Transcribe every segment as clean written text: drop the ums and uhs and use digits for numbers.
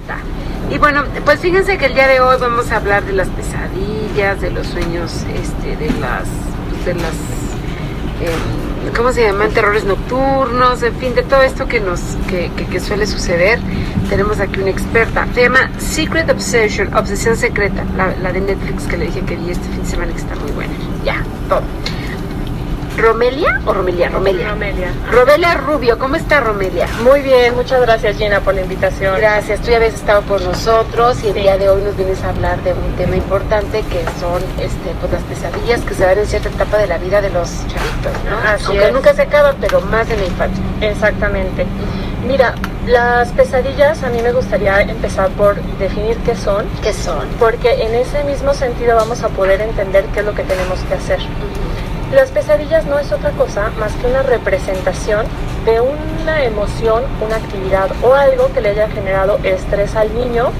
está. Y bueno, pues fíjense que el día de hoy vamos a hablar de las pesadillas, de los sueños, de las ¿cómo se llaman? Terrores nocturnos, en fin, de todo esto que suele suceder. Tenemos aquí una experta. Se llama Secret Obsession, Obsesión Secreta, la de Netflix que le dije que vi este fin de semana, que está muy buena. Ya, todo. ¿Romelia o Romelia? Romelia Rubio, ¿cómo está Romelia? Muy bien, muchas gracias Gina por la invitación. Gracias, tú ya habías estado con nosotros y el día de hoy nos vienes a hablar de un tema importante que son pues las pesadillas que se dan en cierta etapa de la vida de los chavitos, ¿no? Aunque nunca se acaban, pero más en la infancia. Exactamente. Mira, las pesadillas a mí me gustaría empezar por definir qué son. ¿Qué son? Porque en ese mismo sentido vamos a poder entender qué es lo que tenemos que hacer. Las pesadillas no es otra cosa más que una representación de una emoción, una actividad o algo que le haya generado estrés al niño,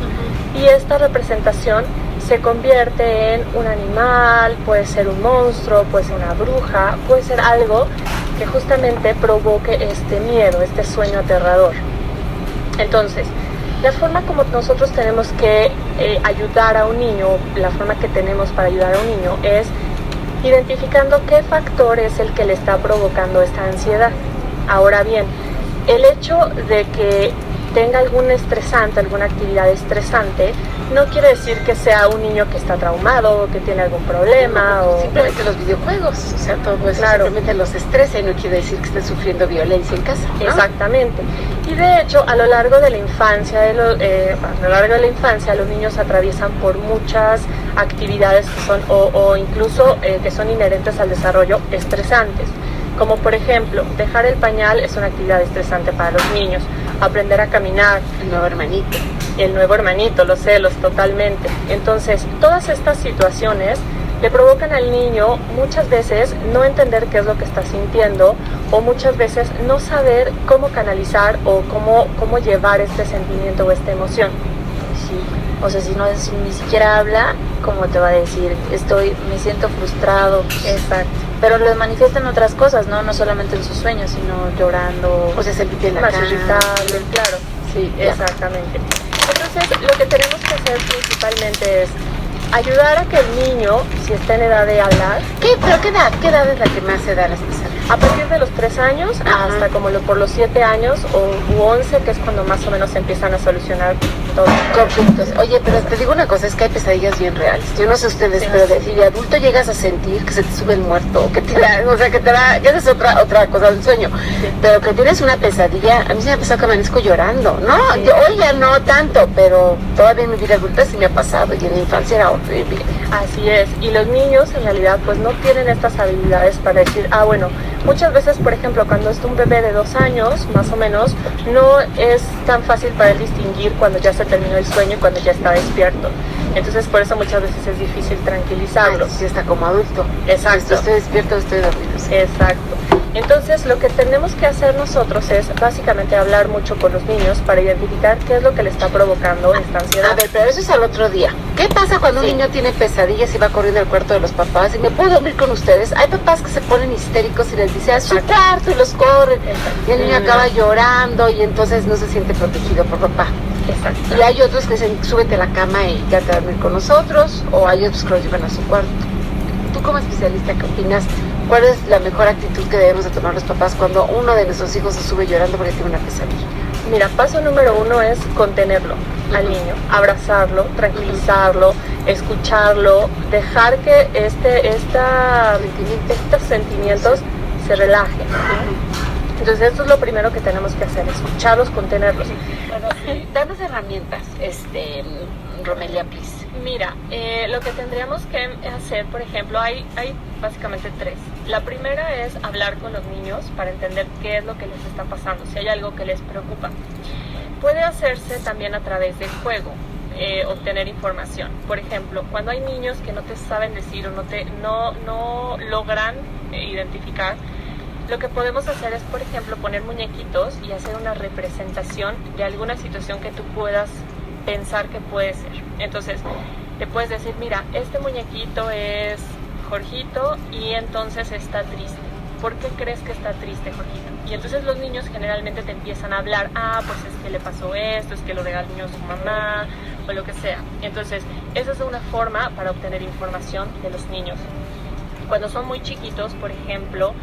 y esta representación se convierte en un animal, puede ser un monstruo, puede ser una bruja, puede ser algo que justamente provoque este miedo, este sueño aterrador. Entonces, la forma como nosotros tenemos que ayudar a un niño, la forma que tenemos para ayudar a un niño es identificando qué factor es el que le está provocando esta ansiedad. Ahora bien, el hecho de que tenga algún estresante, alguna actividad estresante, no quiere decir que sea un niño que está traumado, que tiene algún problema, o simplemente los videojuegos, o sea, todo eso simplemente los estresa y no quiere decir que esté sufriendo violencia en casa, ¿no? Exactamente. Y de hecho, a lo largo de la infancia, los niños atraviesan por muchas actividades que son, o incluso que son inherentes al desarrollo, estresantes. Como por ejemplo, dejar el pañal es una actividad estresante para los niños. Aprender a caminar. El nuevo hermanito, los celos, totalmente. Entonces, todas estas situaciones le provocan al niño muchas veces no entender qué es lo que está sintiendo, o muchas veces no saber cómo canalizar o cómo llevar este sentimiento o esta emoción. Sí. O sea, si ni siquiera habla, ¿cómo te va a decir? Me siento frustrado. Exacto. Pero lo manifiesta en otras cosas, ¿no? No solamente en sus sueños, sino llorando. O sea, se pide en la más cama. irritable, claro. Sí, exactamente. Entonces, lo que tenemos que hacer principalmente es ayudar a que el niño, si está en edad de hablar... ¿Pero qué edad es la que más se da las pesadillas? A partir de los 3 años, hasta como por los 7 años u 11, que es cuando más o menos se empiezan a solucionar todos los conflictos. Oye, pero te digo una cosa, es que hay pesadillas bien reales. Yo no sé ustedes, pero si de adulto llegas a sentir que se te sube el muerto, que te da, que esa es otra cosa del sueño, pero que tienes una pesadilla, a mí se me ha pasado que amanezco llorando, ¿no? Hoy ya no tanto, pero todavía en mi vida adulta sí me ha pasado, y en la infancia era horrible. Así es, y los niños en realidad pues no tienen estas habilidades para decir, bueno, muchas veces, por ejemplo, cuando es un bebé de 2 años, más o menos, no es tan fácil para él distinguir cuando ya se terminó el sueño y cuando ya está despierto. Entonces, por eso muchas veces es difícil tranquilizarlo. Si está como adulto. Exacto. Estoy despierto, estoy dormido. Exacto. Entonces, lo que tenemos que hacer nosotros es básicamente hablar mucho con los niños para identificar qué es lo que le está provocando esta ansiedad. A ver, pero eso es al otro día. ¿Qué pasa cuando un niño tiene pesadillas y va corriendo al cuarto de los papás? Y me puedo dormir con ustedes. Hay papás que se ponen histéricos y les dicen a su cuarto y los corren. Y el niño acaba llorando y entonces no se siente protegido por papá. Exacto. Y hay otros que dicen, súbete a la cama y quédate a dormir con nosotros. O hay otros que los llevan a su cuarto. Tú como especialista, ¿qué opinas? ¿Cuál es la mejor actitud que debemos de tomar los papás cuando uno de nuestros hijos se sube llorando porque tiene una pesadilla? Mira, paso número 1 es contenerlo al niño, abrazarlo, tranquilizarlo, escucharlo, dejar que estos sentimientos se relajen. Entonces esto es lo primero que tenemos que hacer, escucharlos, contenerlos. Danos herramientas, Romelia, please. Mira, lo que tendríamos que hacer, por ejemplo, hay básicamente 3. La primera es hablar con los niños para entender qué es lo que les está pasando, si hay algo que les preocupa. Puede hacerse también a través del juego, obtener información. Por ejemplo, cuando hay niños que no te saben decir o no logran identificar, lo que podemos hacer es, por ejemplo, poner muñequitos y hacer una representación de alguna situación que tú puedas pensar que puede ser. Entonces, te puedes decir, mira, este muñequito es Jorgito y entonces está triste. ¿por qué crees que está triste, Jorgito? Y entonces los niños generalmente te empiezan a hablar, pues es que le pasó esto, es que lo regañó su mamá, o lo que sea. Entonces, esa es una forma para obtener información de los niños. Cuando son muy chiquitos, por ejemplo,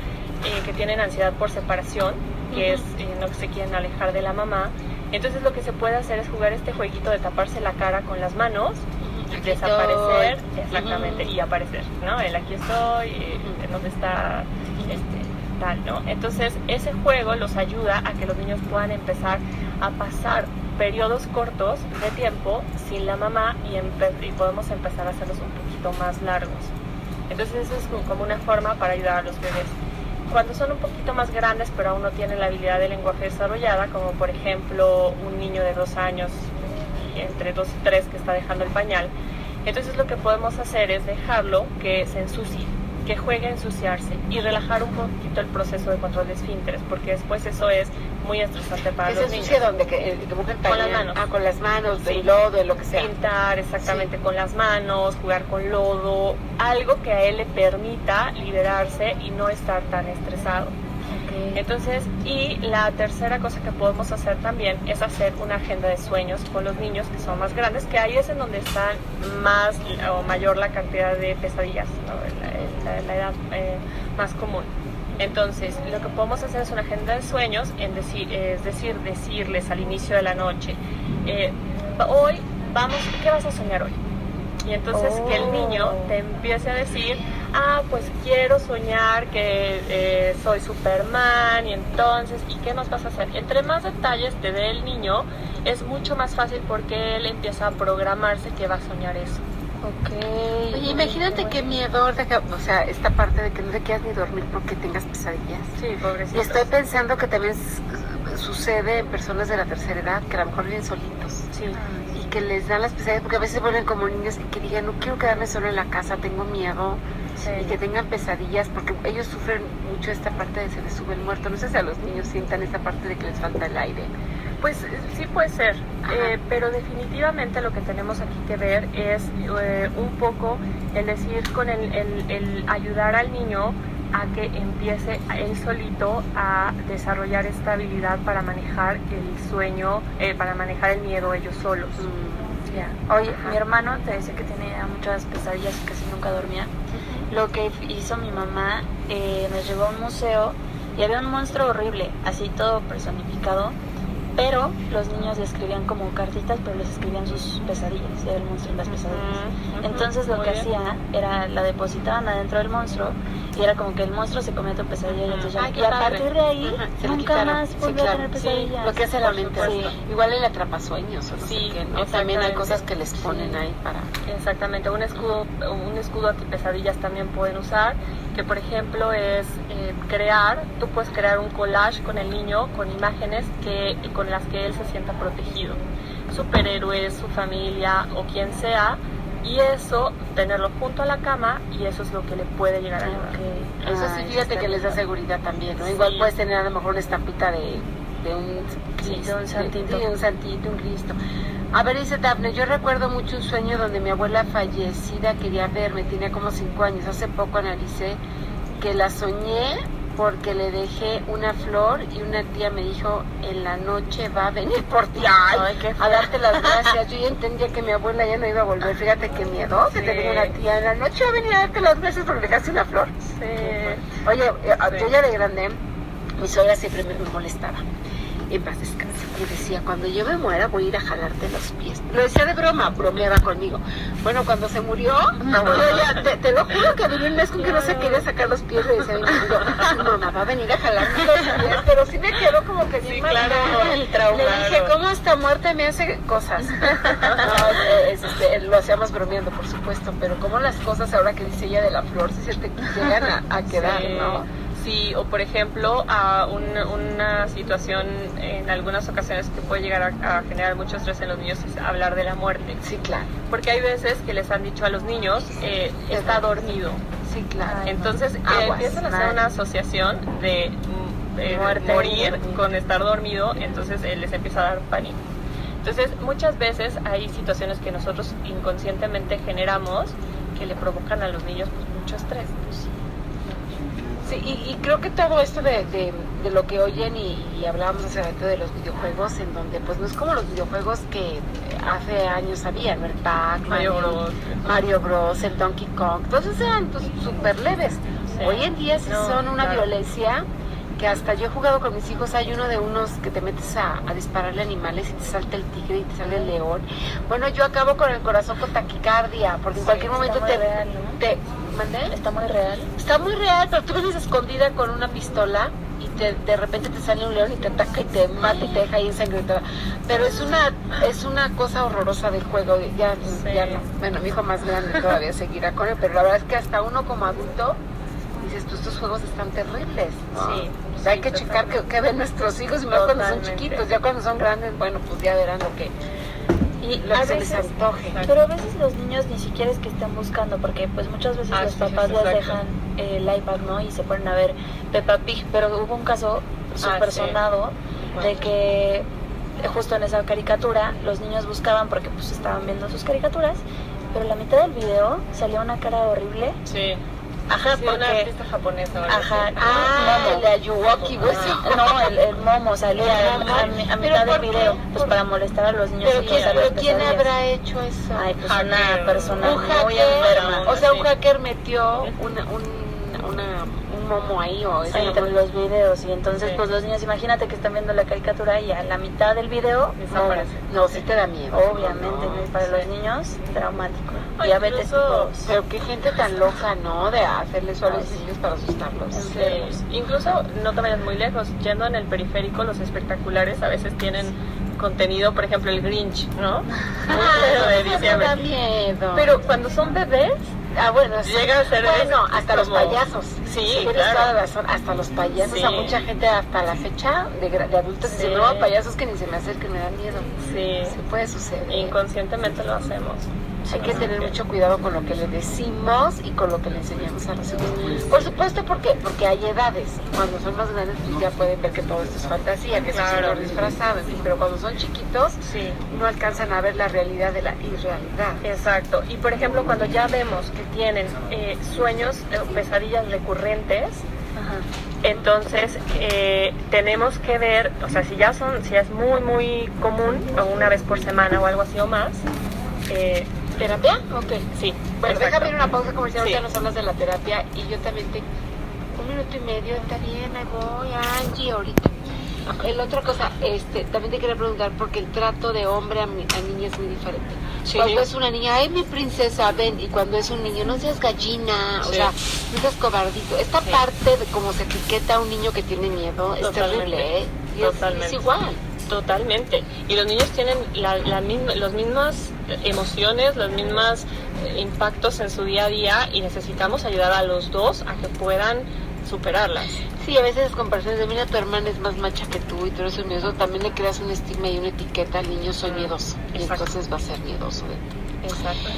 que tienen ansiedad por separación, que es no se quieren alejar de la mamá, entonces lo que se puede hacer es jugar este jueguito de taparse la cara con las manos, desaparecer, exactamente, y aparecer, ¿no? El aquí estoy, ¿dónde está tal, ¿no? Entonces ese juego los ayuda a que los niños puedan empezar a pasar periodos cortos de tiempo sin la mamá y podemos empezar a hacerlos un poquito más largos. Entonces eso es como una forma para ayudar a los bebés. Cuando son un poquito más grandes pero aún no tienen la habilidad de lenguaje desarrollada, como por ejemplo un niño de 2 años, entre 2 y 3 que está dejando el pañal, entonces lo que podemos hacer es dejarlo que se ensucie, que juegue a ensuciarse y relajar un poquito el proceso de control de esfínteres, porque después eso es muy estresante para los niños. ¿Se ensucia dónde? ¿Que moja el pañal? Con las manos. Con las manos, Sí. del lodo, de lo que sea. Pintar exactamente con las manos, jugar con lodo, algo que a él le permita liberarse y no estar tan estresado. Entonces, y la tercera cosa que podemos hacer también es hacer una agenda de sueños con los niños que son más grandes, que ahí es en donde están más o mayor la cantidad de pesadillas, ¿no? la edad más común. Entonces, lo que podemos hacer es una agenda de sueños, decirles al inicio de la noche, hoy ¿qué vas a soñar hoy? Y entonces que el niño te empiece a decir, pues quiero soñar que soy Superman, y entonces, ¿y qué más vas a hacer? Entre más detalles te dé el niño, es mucho más fácil porque él empieza a programarse que va a soñar eso. Oye, imagínate qué miedo, o sea, esta parte de que no te quieras ni dormir porque tengas pesadillas. Sí, pobrecito. Y estoy pensando que también sucede en personas de la tercera edad, que a lo mejor viven solitos. Sí. Y que les dan las pesadillas, porque a veces se vuelven como niños y que digan, no quiero quedarme solo en la casa, tengo miedo. Sí. Y que tengan pesadillas, porque ellos sufren mucho esta parte de se les sube el muerto. No sé si a los niños sientan esta parte de que les falta el aire. Pues sí puede ser, pero definitivamente lo que tenemos aquí que ver es un poco el decir con el ayudar al niño a que empiece él solito a desarrollar esta habilidad para manejar el sueño, para manejar el miedo ellos solos. Yeah. Oye, mi hermano te decía que tenía muchas pesadillas y casi nunca dormía. Lo que hizo mi mamá, nos llevó a un museo y había un monstruo horrible, así todo personificado, pero los niños le escribían como cartitas, pero les escribían sus pesadillas, era el monstruo en las pesadillas. Entonces lo que hacía era, la depositaban adentro del monstruo y era como que el monstruo se comía tu pesadilla y entonces y a partir de ahí nunca más volvió a tener pesadillas. Sí, lo que hace la mente. Igual el atrapasueños o no sé qué, ¿no? También hay cosas que les ponen ahí para... Exactamente, un escudo antipesadillas también pueden usar, que por ejemplo es tú puedes crear un collage con el niño, con imágenes con las que él se sienta protegido, superhéroes, su familia o quien sea, y eso, tenerlo junto a la cama, y eso es lo que le puede llegar a ayudar. Eso sí, fíjate que les da seguridad también, ¿no? Sí. Igual puedes tener a lo mejor una estampita de un Cristo, de un santito. De un santito, un Cristo. A ver, dice Daphne, yo recuerdo mucho un sueño donde mi abuela fallecida quería verme, tenía como 5 años, hace poco analicé que la soñé porque le dejé una flor y una tía me dijo, en la noche va a venir por ti a darte las gracias. Yo ya entendía que mi abuela ya no iba a volver. Fíjate qué miedo, que te diga una tía, en la noche va a venir a darte las gracias porque le dejaste una flor. Sí. Oye, yo ya de grande, mi suegra siempre me molestaba. En paz descanse. Y decía, cuando yo me muera voy a ir a jalarte los pies. Lo decía de broma, bromeaba conmigo. Bueno, cuando se murió, te lo juro que duró un mes con que no se quería sacar los pies. Le decía, mamá va a venir a jalarme los pies. Pero sí me quedó como que bien claro, el trauma. Le dije, ¿cómo hasta muerte me hace cosas? Lo hacíamos bromeando, por supuesto. Pero como las cosas ahora que dice ella de la flor, se te llegan a quedar, ¿no? Sí, o por ejemplo, a una situación en algunas ocasiones que puede llegar a generar mucho estrés en los niños es hablar de la muerte. Sí, claro. Porque hay veces que les han dicho a los niños, está dormido. Sí, claro. Entonces empiezan a hacer una asociación de morir con estar dormido, entonces les empieza a dar pánico. Entonces muchas veces hay situaciones que nosotros inconscientemente generamos que le provocan a los niños pues, mucho estrés. Sí, y creo que todo esto de lo que oyen y hablábamos hace rato de los videojuegos, en donde pues no es como los videojuegos que hace años había, ¿no? El Pac-Man, Mario Bros, el Donkey Kong, todos eran pues súper leves. Sí. Hoy en día sí son una violencia que hasta yo he jugado con mis hijos. Hay uno de unos que te metes a dispararle animales y te salta el tigre y te sale el león. Bueno, yo acabo con el corazón con taquicardia, porque en cualquier momento ¿Mandé? Está muy real. Está muy real, pero tú vienes escondida con una pistola y de repente te sale un león y te ataca y te mata y te deja ahí ensangrentada. Pero es una cosa horrorosa del juego. Ya no. Bueno, mi hijo más grande todavía seguirá con él, pero la verdad es que hasta uno como adulto dices, tú, estos juegos están terribles, ¿no? Sí. O sea, hay que checar qué ven nuestros hijos, y más cuando son chiquitos. Ya cuando son grandes, bueno, pues ya verán lo que se les antoje. Pero a veces los niños ni siquiera es que estén buscando, porque pues muchas veces los papás les dejan el iPad, ¿no? Y se ponen a ver Peppa Pig, pero hubo un caso súper sonado de que justo en esa caricatura los niños buscaban porque pues estaban viendo sus caricaturas, pero en la mitad del video salía una cara horrible. Sí. Ajá, sí, porque una artista japonesa. Ajá, el de Ayuwoki, no, el momo salía a mitad del video, pues para molestar a los niños. Pero ¿quién habrá hecho eso? Ay, pues una persona muy enferma. O sea, un hacker metió un momo ahí o entre los videos, y entonces pues los niños, imagínate que están viendo la caricatura y a la mitad del video desaparece. No, sí te da miedo. Obviamente, para los niños, traumático. Diabetes tipo 2. Pero qué gente tan loca, ¿no? De hacerle eso a los niños para asustarlos. Sí. Incluso, no te vayas muy lejos, yendo en el periférico, los espectaculares a veces tienen contenido, por ejemplo, el Grinch, ¿no? De diciembre. Da miedo. Pero cuando son bebés, bueno, llega a ser hasta los payasos. Sí, claro. Toda la razón, hasta los payasos. Sí. A mucha gente hasta la fecha de adultos dicen, no, payasos que ni se me acerquen, me dan miedo. Sí. Sí puede suceder. Inconscientemente lo hacemos. Hay que tener mucho cuidado con lo que le decimos y con lo que le enseñamos a los hijos. Por supuesto, porque hay edades. Cuando son más grandes, pues ya pueden ver que todo esto es fantasía, que es un color disfrazado, en fin. Pero cuando son chiquitos, no alcanzan a ver la realidad de la irrealidad. Exacto. Y por ejemplo, cuando ya vemos que tienen sueños, pesadillas recurrentes, entonces tenemos que ver, o sea, si es muy muy común, o una vez por semana o algo así o más, ¿terapia? Ok. Sí. Bueno, déjame ir una pausa comercial, ya nos hablas de la terapia y yo también tengo 1 minuto y medio, está bien, ahí voy, Angie, ahorita. La otra cosa, también te quería preguntar, porque el trato de hombre a niña es muy diferente. Sí. Cuando es una niña, ay, mi princesa, ven, y cuando es un niño, no seas gallina, o sea, no seas cobardito. Esta parte de cómo se etiqueta a un niño que tiene miedo es terrible, ¿eh? Y es igual. Totalmente. Y los niños tienen las mismas emociones, los mismos impactos en su día a día, y necesitamos ayudar a los dos a que puedan superarlas. Sí, a veces comparaciones de, mira, tu hermana es más macha que tú y tú eres un miedoso, también le creas un estigma y una etiqueta al niño, soy miedoso. Y entonces va a ser miedoso de ti. Exacto.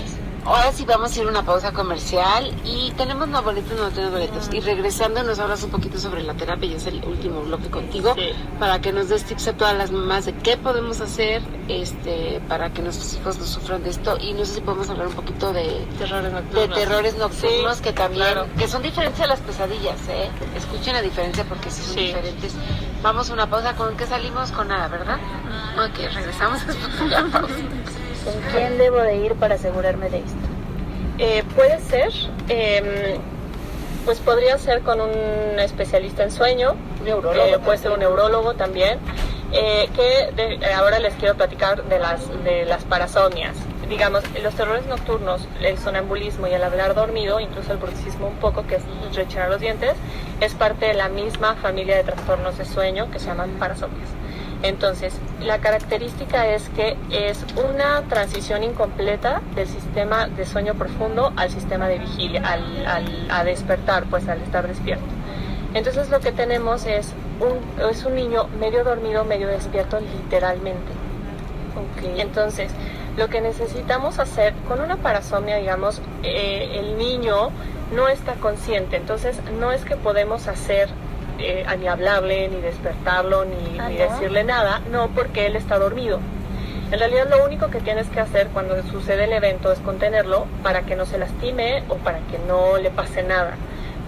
Ahora sí vamos a ir a una pausa comercial y tenemos no tenemos boletos. Y regresando nos hablas un poquito sobre la terapia, y es el último bloque contigo, para que nos des tips a todas las mamás de qué podemos hacer para que nuestros hijos no sufran de esto. Y no sé si podemos hablar un poquito de terrores nocturnos, que también, que son diferentes a las pesadillas, ¿eh? Escuchen la diferencia porque sí son diferentes. Vamos a una pausa. ¿Con qué salimos? Con nada, ¿verdad? Ok, regresamos después de la pausa. ¿Con quién debo de ir para asegurarme de esto? Puede ser, pues podría ser con un especialista en sueño, puede ser un neurólogo también, ahora les quiero platicar de las parasomnias. Digamos, los terrores nocturnos, el sonambulismo y el hablar dormido, incluso el bruxismo un poco, que es rechinar los dientes, es parte de la misma familia de trastornos de sueño que se llaman parasomnias. Entonces, la característica es que es una transición incompleta del sistema de sueño profundo al sistema de vigilia, a despertar, pues al estar despierto. Entonces, lo que tenemos es un niño medio dormido, medio despierto, literalmente. Okay. Entonces, lo que necesitamos hacer con una parasomnia, digamos, el niño no está consciente, entonces no es que podemos hacer ni hablarle, ni despertarlo, ni decirle nada, no, porque él está dormido. En realidad lo único que tienes que hacer cuando sucede el evento es contenerlo para que no se lastime o para que no le pase nada.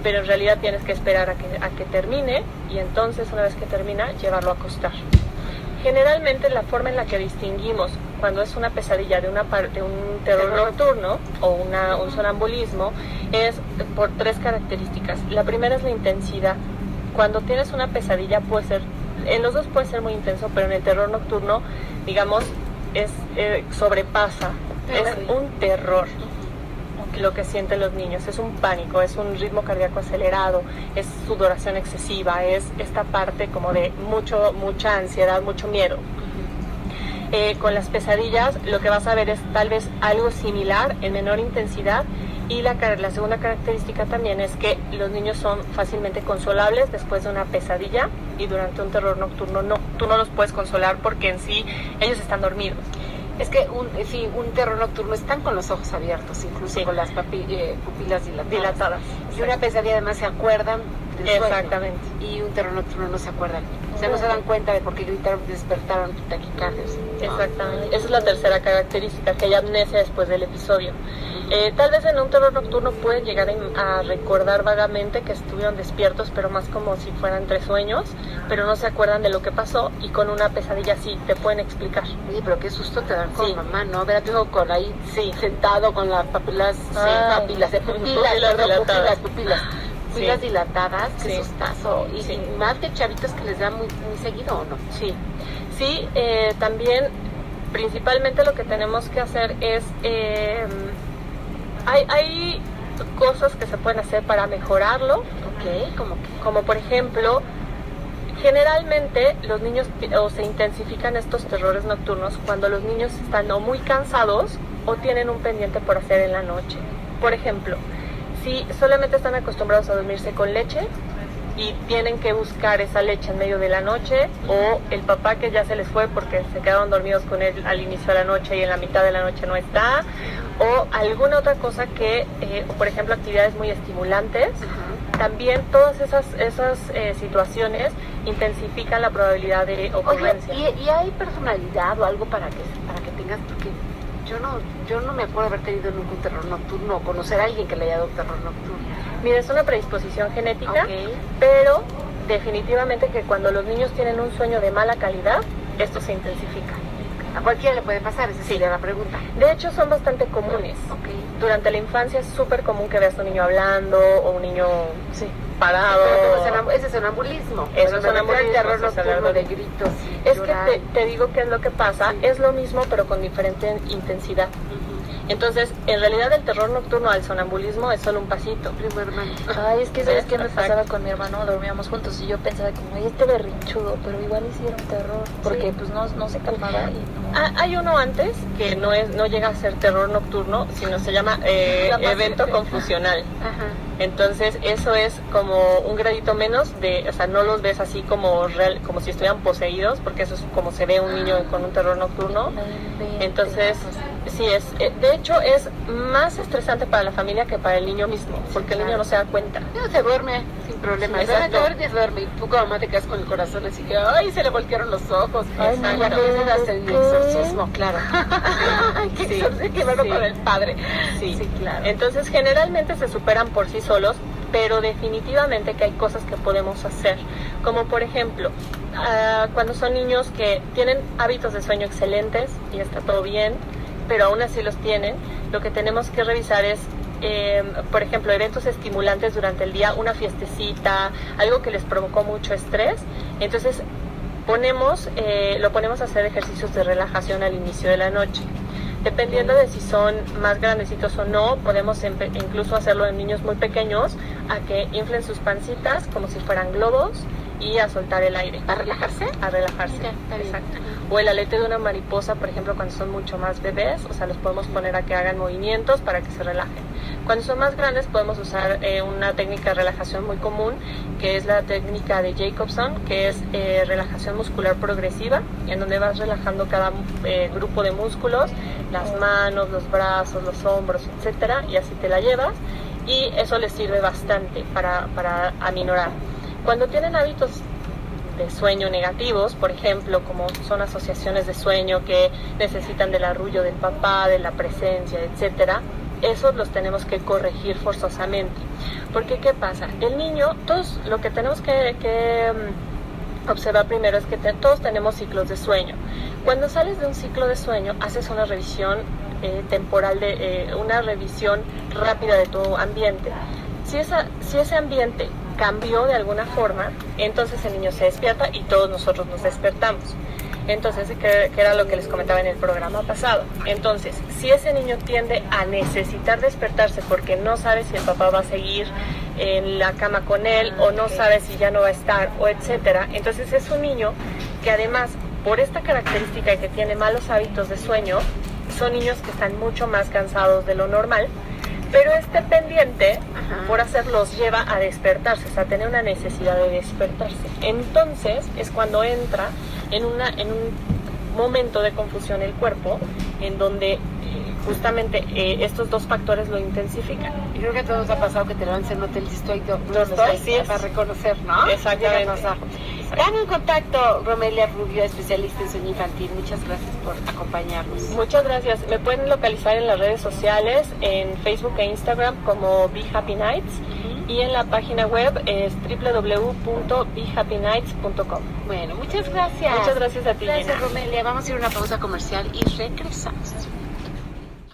pero en realidad tienes que esperar a que termine, y entonces una vez que termina, llevarlo a acostar. Generalmente la forma en la que distinguimos cuando es una pesadilla de un terror nocturno o un sonambulismo es por 3 características. La primera es la intensidad. Cuando tienes una pesadilla puede ser, en los dos puede ser muy intenso, pero en el terror nocturno, digamos, sobrepasa, es un terror lo que sienten los niños, es un pánico, es un ritmo cardíaco acelerado, es sudoración excesiva, es esta parte como de mucha ansiedad, mucho miedo. Con las pesadillas lo que vas a ver es tal vez algo similar en menor intensidad, y la segunda característica también es que los niños son fácilmente consolables después de una pesadilla, y durante un terror nocturno no, tú no los puedes consolar porque en sí ellos están dormidos. Es que un terror nocturno están con los ojos abiertos, incluso con las pupilas dilatadas. Y una pesadilla además se acuerdan del sueño. Exactamente. Y un terror nocturno no se acuerdan. O sea, no se dan cuenta de por qué gritaron, despertaron taquicardias. Exactamente. Esa es la tercera característica, que hay amnesia después del episodio. Tal vez en un terror nocturno pueden llegar a recordar vagamente que estuvieron despiertos, pero más como si fueran entre sueños, pero no se acuerdan de lo que pasó, y con una pesadilla sí te pueden explicar. Oye, pero qué susto te dan con mamá, ¿no? Ver a tu hijo con ahí sentado con las pupilas dilatadas, qué sustazo. Y más de chavitos que les da muy seguido, ¿o no? Sí, también principalmente lo que tenemos que hacer es... Hay cosas que se pueden hacer para mejorarlo, como por ejemplo, generalmente los niños se intensifican estos terrores nocturnos cuando los niños están o muy cansados o tienen un pendiente por hacer en la noche. Por ejemplo, si solamente están acostumbrados a dormirse con leche y tienen que buscar esa leche en medio de la noche, o el papá que ya se les fue porque se quedaron dormidos con él al inicio de la noche y en la mitad de la noche no está, o alguna otra cosa que, por ejemplo, actividades muy estimulantes, también todas esas situaciones intensifican la probabilidad de ocurrencia. Oye, ¿y hay personalidad o algo para que tengas? Porque yo no me acuerdo haber tenido nunca un terror nocturno o conocer a alguien que le haya dado terror nocturno. Mira, es una predisposición genética, pero definitivamente que cuando los niños tienen un sueño de mala calidad, esto se intensifica. A cualquiera le puede pasar, esa sería la pregunta. De hecho, son bastante comunes. Durante la infancia es súper común que veas a un niño hablando o un niño parado. Ese es sonambulismo. Eso es sonambulismo. El terror nocturno de gritos. Es que te digo qué es lo que pasa. Es lo mismo, pero con diferente intensidad. Entonces, en realidad el terror nocturno al sonambulismo es solo un pasito. Primo hermano. Ay, es que ¿sabes qué me pasaba con mi hermano? Dormíamos juntos y yo pensaba como, ay, este berrinchudo, pero igual hicieron terror, porque pues no se calmaba y no. Hay uno antes que no llega a ser terror nocturno, sino se llama evento confusional. Entonces, eso es como un gradito menos o sea, no los ves así como si estuvieran poseídos, porque eso es como se ve un niño con un terror nocturno. Entonces, sí, de hecho es más estresante para la familia que para el niño mismo, porque el niño no se da cuenta. No, se duerme sin problema. Se duerme y tú como mamá te quedas con el corazón así que, ay, se le voltearon los ojos. Ay, bueno, ese es el exorcismo, claro. Qué bueno con el padre. Sí, claro. Entonces, generalmente se superan por sí solos, pero definitivamente que hay cosas que podemos hacer, como por ejemplo, cuando son niños que tienen hábitos de sueño excelentes y está todo bien, pero aún así los tienen, lo que tenemos que revisar es, por ejemplo, eventos estimulantes durante el día, una fiestecita, algo que les provocó mucho estrés. Entonces lo ponemos a hacer ejercicios de relajación al inicio de la noche. Dependiendo de si son más grandecitos o no, podemos incluso hacerlo en niños muy pequeños, a que inflen sus pancitas como si fueran globos y a soltar el aire. ¿A relajarse? A relajarse, Mira, exacto. O el alete de una mariposa, por ejemplo, cuando son mucho más bebés, o sea, los podemos poner a que hagan movimientos para que se relajen. Cuando son más grandes podemos usar una técnica de relajación muy común, que es la técnica de Jacobson, que es relajación muscular progresiva, en donde vas relajando cada grupo de músculos, las manos, los brazos, los hombros, etcétera, y así te la llevas, y eso les sirve bastante para aminorar. Cuando tienen hábitos de sueño negativos, por ejemplo, como son asociaciones de sueño que necesitan del arrullo del papá, de la presencia, etcétera, esos los tenemos que corregir forzosamente. Porque ¿qué pasa? El niño, todos lo que tenemos que observar primero es que todos tenemos ciclos de sueño. Cuando sales de un ciclo de sueño, haces una revisión temporal, una revisión rápida de tu ambiente. Si ese ambiente cambió de alguna forma, entonces el niño se despierta y todos nosotros nos despertamos. Entonces, que era lo que les comentaba en el programa pasado. Entonces, si ese niño tiende a necesitar despertarse porque no sabe si el papá va a seguir en la cama con él o no sabe si ya no va a estar, o etcétera, entonces es un niño que además, por esta característica de que tiene malos hábitos de sueño, son niños que están mucho más cansados de lo normal, pero este pendiente por hacer los lleva a despertarse, o sea, a tener una necesidad de despertarse. Entonces es cuando entra en un momento de confusión el cuerpo, en donde justamente estos dos factores lo intensifican. Y creo que a todos ha pasado que te levantas en un hotel y estoy sí, para reconocer, ¿no? Exactamente. Dame un contacto, Romelia Rubio, especialista en sueño infantil. Muchas gracias por acompañarnos. Muchas gracias. Me pueden localizar en las redes sociales, en Facebook e Instagram como Be Happy Nights, y en la página web es www.behappynights.com. Bueno, muchas gracias. Muchas gracias a ti, Gracias, Gina. Romelia. Vamos a ir a una pausa comercial y regresamos.